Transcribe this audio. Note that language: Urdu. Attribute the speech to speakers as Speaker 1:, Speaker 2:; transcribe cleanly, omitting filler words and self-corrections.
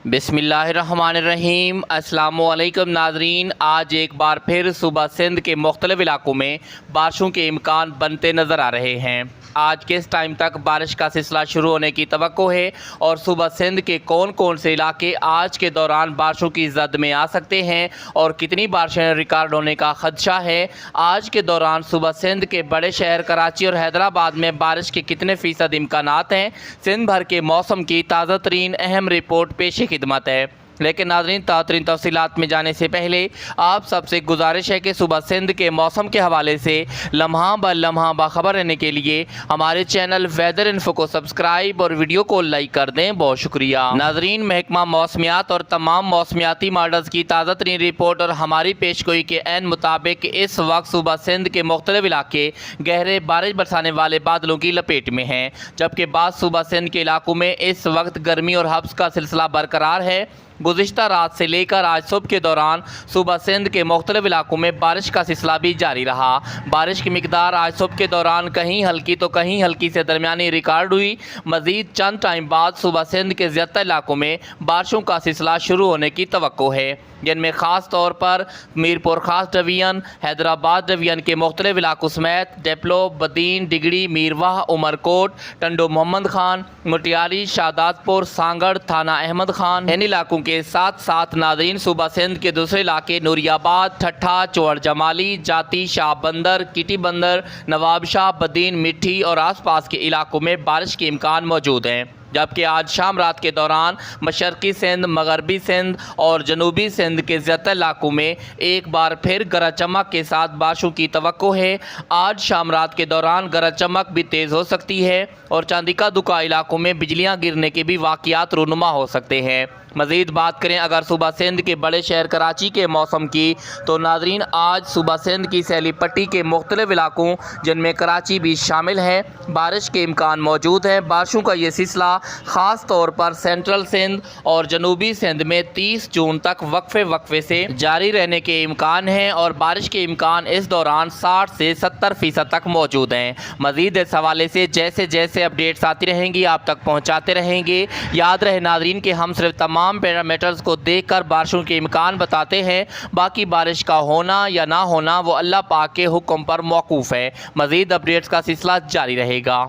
Speaker 1: بسم اللہ الرحمن الرحیم۔ السلام علیکم ناظرین، آج ایک بار پھر صوبہ سندھ کے مختلف علاقوں میں بارشوں کے امکان بنتے نظر آ رہے ہیں۔ آج کس ٹائم تک بارش کا سلسلہ شروع ہونے کی توقع ہے اور صوبہ سندھ کے کون کون سے علاقے آج کے دوران بارشوں کی زد میں آ سکتے ہیں اور کتنی بارشیں ریکارڈ ہونے کا خدشہ ہے؟ آج کے دوران صوبہ سندھ کے بڑے شہر کراچی اور حیدرآباد میں بارش کے کتنے فیصد امکانات ہیں؟ سندھ بھر کے موسم کی تازہ ترین اہم رپورٹ پیش خدمت ہے۔ لیکن ناظرین، تازہ تفصیلات میں جانے سے پہلے آپ سب سے گزارش ہے کہ صوبہ سندھ کے موسم کے حوالے سے لمحہ بہ لمحہ باخبر رہنے کے لیے ہمارے چینل ویدر انفو کو سبسکرائب اور ویڈیو کو لائک کر دیں۔ بہت شکریہ ناظرین۔ محکمہ موسمیات اور تمام موسمیاتی ماڈلز کی تازہ ترین رپورٹ اور ہماری پیشگوئی کے عین مطابق اس وقت صوبہ سندھ کے مختلف علاقے گہرے بارش برسانے والے بادلوں کی لپیٹ میں ہیں، جبکہ بعض صوبہ سندھ کے علاقوں میں اس وقت گرمی اور ہبس کا سلسلہ برقرار ہے۔ گزشتہ رات سے لے کر آج صبح کے دوران صوبہ سندھ کے مختلف علاقوں میں بارش کا سلسلہ بھی جاری رہا۔ بارش کی مقدار آج صبح کے دوران کہیں ہلکی تو کہیں ہلکی سے درمیانی ریکارڈ ہوئی۔ مزید چند ٹائم بعد صوبہ سندھ کے زیادہ علاقوں میں بارشوں کا سلسلہ شروع ہونے کی توقع ہے، جن میں خاص طور پر میرپور خاص ڈویژن، حیدرآباد ڈویژن کے مختلف علاقوں سمیت ڈپلو، بدین، ڈگڑی، میرواہ، عمرکوٹ، ٹنڈو محمد خان، مٹیاری، شادات پور، سانگڑ، تھانہ احمد خان، ان علاقوں کے ساتھ ساتھ ناظرین صوبہ سندھ کے دوسرے علاقے نوری آباد، ٹھٹھہ، چوڑ جمالی، جاتی، شاہ بندر، کیٹی بندر، نواب شاہ، بدین، مٹھی اور آس پاس کے علاقوں میں بارش کے امکان موجود ہیں، جبکہ آج شام رات کے دوران مشرقی سندھ، مغربی سندھ اور جنوبی سندھ کے زیادہ علاقوں میں ایک بار پھر گرج چمک کے ساتھ بارشوں کی توقع ہے۔ آج شام رات کے دوران گرج چمک بھی تیز ہو سکتی ہے اور چاندیکا دکا علاقوں میں بجلیاں گرنے کے بھی واقعات رونما ہو سکتے ہیں۔ مزید بات کریں اگر صوبہ سندھ کے بڑے شہر کراچی کے موسم کی، تو ناظرین آج صوبہ سندھ کی سیلی پٹی کے مختلف علاقوں، جن میں کراچی بھی شامل ہے، بارش کے امکان موجود ہے۔ بارشوں کا یہ سلسلہ خاص طور پر سینٹرل سندھ اور جنوبی سندھ میں 30 جون تک وقفے سے جاری رہنے کے امکان ہیں اور بارش کے امکان اس دوران 60 سے 70% تک موجود ہیں۔ مزید اس حوالے سے جیسے جیسے اپڈیٹس آتی رہیں گی آپ تک پہنچاتے رہیں گے۔ یاد رہے ناظرین کہ ہم صرف تمام پیرامیٹرز کو دیکھ کر بارشوں کے امکان بتاتے ہیں، باقی بارش کا ہونا یا نہ ہونا وہ اللہ پاک کے حکم پر موقوف ہے۔ مزید اپڈیٹس کا سلسلہ جاری رہے گا۔